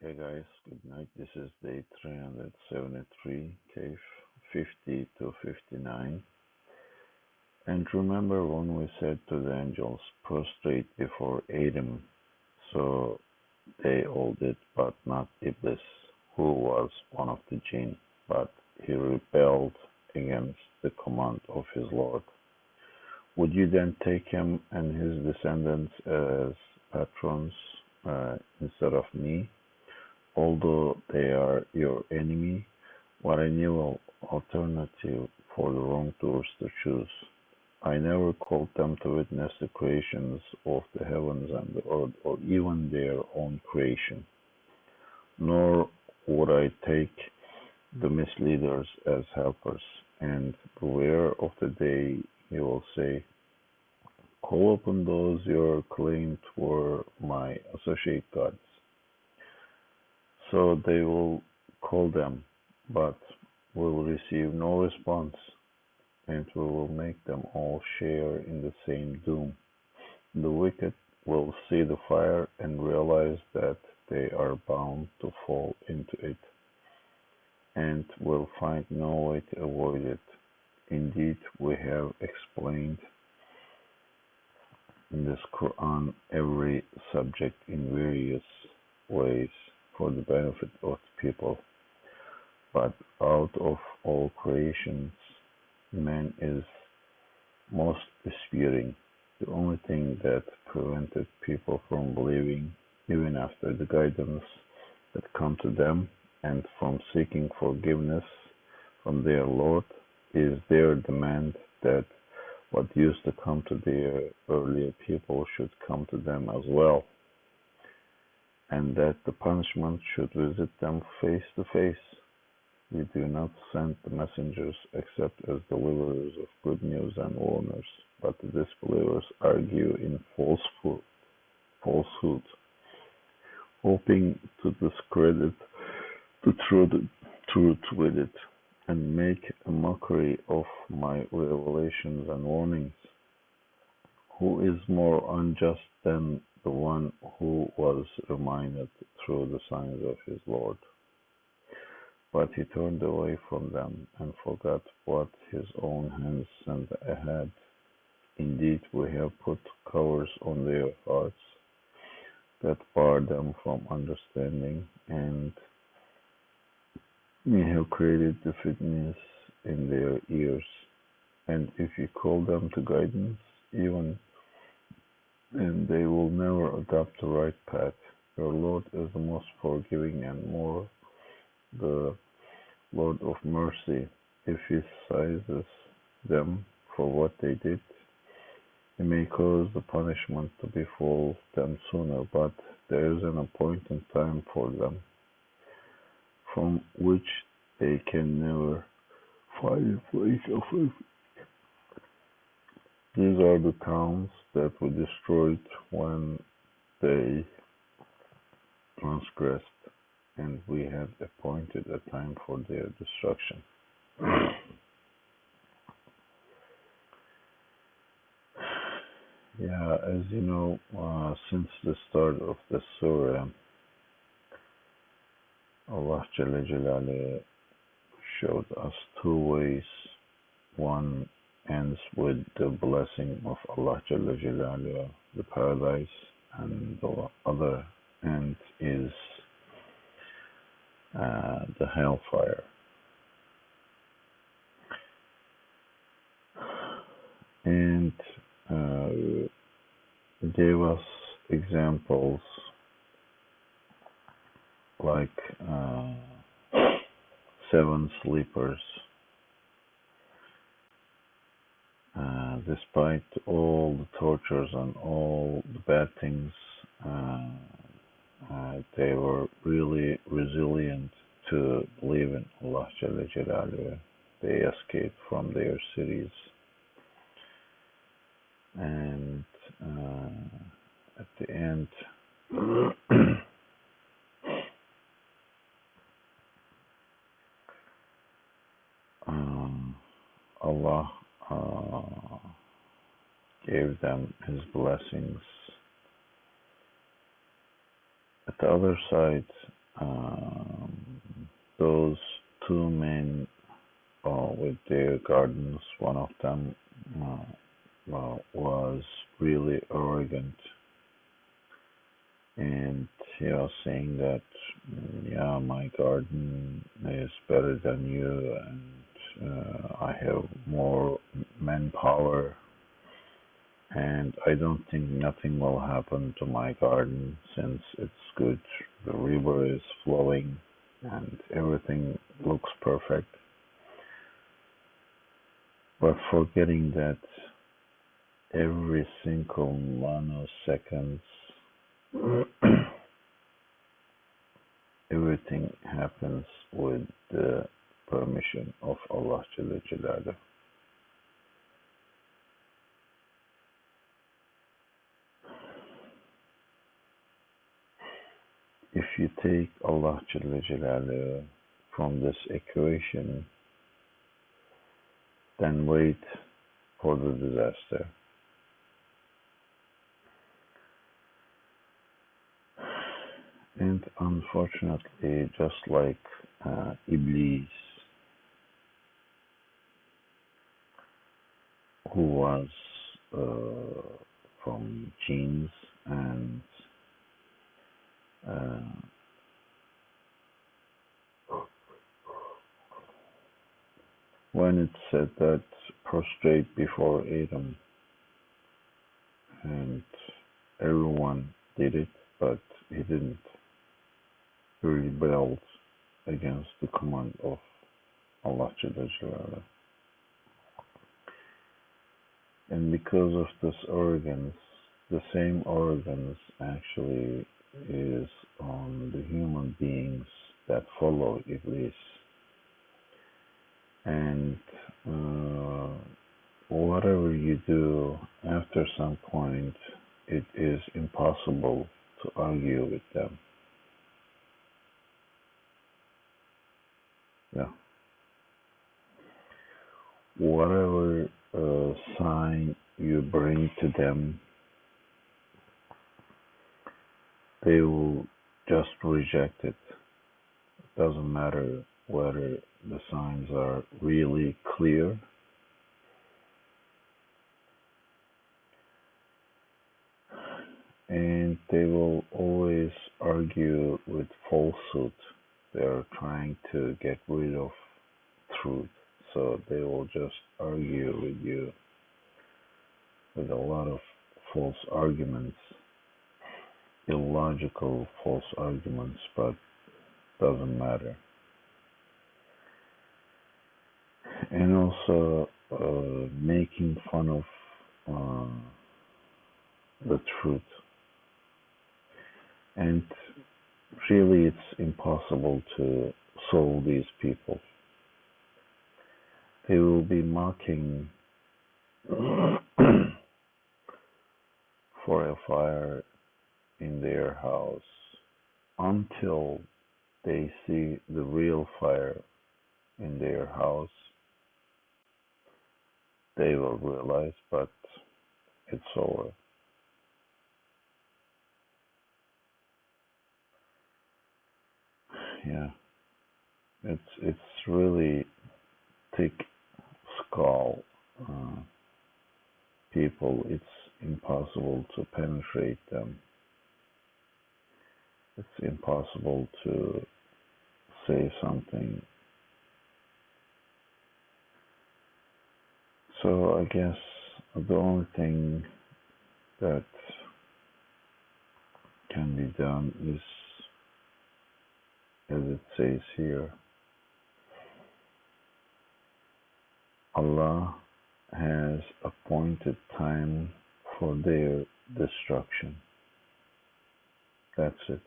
Hey guys, good night. This is day 373, Kahf 50 to 59. And remember when we said to the angels, prostrate before Adam, so they all did, but not Iblîs, who was one of the jinn, but he rebelled against the command of his Lord. Would you then take him and his descendants as patrons instead of me? Although they are your enemy, what a new alternative for the wrongdoers to choose. I never called them to witness the creations of the heavens and the earth, or even their own creation. Nor would I take the misleaders as helpers, and beware of the day he will say, call upon those you claimed were my associate gods. So they will call them, but will receive no response, and we will make them all share in the same doom. The wicked will see the fire and realize that they are bound to fall into it, and will find no way to avoid it. Indeed, we have explained in this Qur'an every subject in various ways for the benefit of the people. But out of all creations, man is most disputing. The only thing that prevented people from believing, even after the guidance that come to them, and from seeking forgiveness from their Lord, is their demand that what used to come to their earlier people should come to them as well, and that the punishment should visit them face to face. We do not send the messengers except as deliverers of good news and warners, but the disbelievers argue in falsehood, hoping to discredit the truth with it, and make a mockery of my revelations and warnings. Who is more unjust than the one who was reminded through the signs of his Lord? But he turned away from them and forgot what his own hands sent ahead. Indeed, we have put covers on their hearts that bar them from understanding, and we have created deafness in their ears. And if you call them to guidance, even then they will never adopt the right path. Your Lord is the most forgiving and more the Lord of mercy. If he seizes them for what they did, he may cause the punishment to befall them sooner, but there is an appointed time for them, from which they can never find a place of refuge. These are the towns that were destroyed when they transgressed, and we had appointed a time for their destruction. Yeah, as you know, since the start of the surah, Allah Jalla Jalaluhu showed us two ways. One ends with the blessing of Allah Jalla Jalaluhu, the paradise, and the other end is the hellfire. And gave us examples like 7 sleepers. Despite all the tortures and all the bad things, they were really resilient to believe in Allah Jalla Jalaluhu. They escaped from their cities, and at the end, Allah gave them His blessings. At the other side, Um, those two men with their gardens, one of them was really arrogant, and he was saying that, yeah, my garden is better than you, and I have more manpower, and I don't think nothing will happen to my garden since it's good. The river is flowing and everything looks perfect. But forgetting that every single nanoseconds, everything happens with the permission of Allah Jalla Jalaluhu. If you take Allah Jalla Jalaluhu from this equation, then wait for the disaster. And unfortunately, just like Iblîs, who was from jinns, and when it said that prostrate before Adam, and everyone did it, but he didn't. He rebelled against the command of Allah Jalla Jalaluhu. And because of this arrogance, the same arrogance actually is on the human beings that follow Iblîs. And whatever you do, after some point, it is impossible to argue with them. Yeah. Whatever sign you bring to them, they will just reject it. It doesn't matter whether the signs are really clear. And they will always argue with falsehood. They are trying to get rid of truth. So they will just argue with you with a lot of false arguments, illogical false arguments, but doesn't matter. And also making fun of the truth. And really, it's impossible to solve these people. They will be mocking for a fire in their house until they see the real fire in their house. They will realize, but it's over. Yeah, it's really thick skull people. It's impossible to penetrate them. It's impossible to say something. So I guess the only thing that can be done is, as it says here, Allah has appointed time for their destruction. That's it.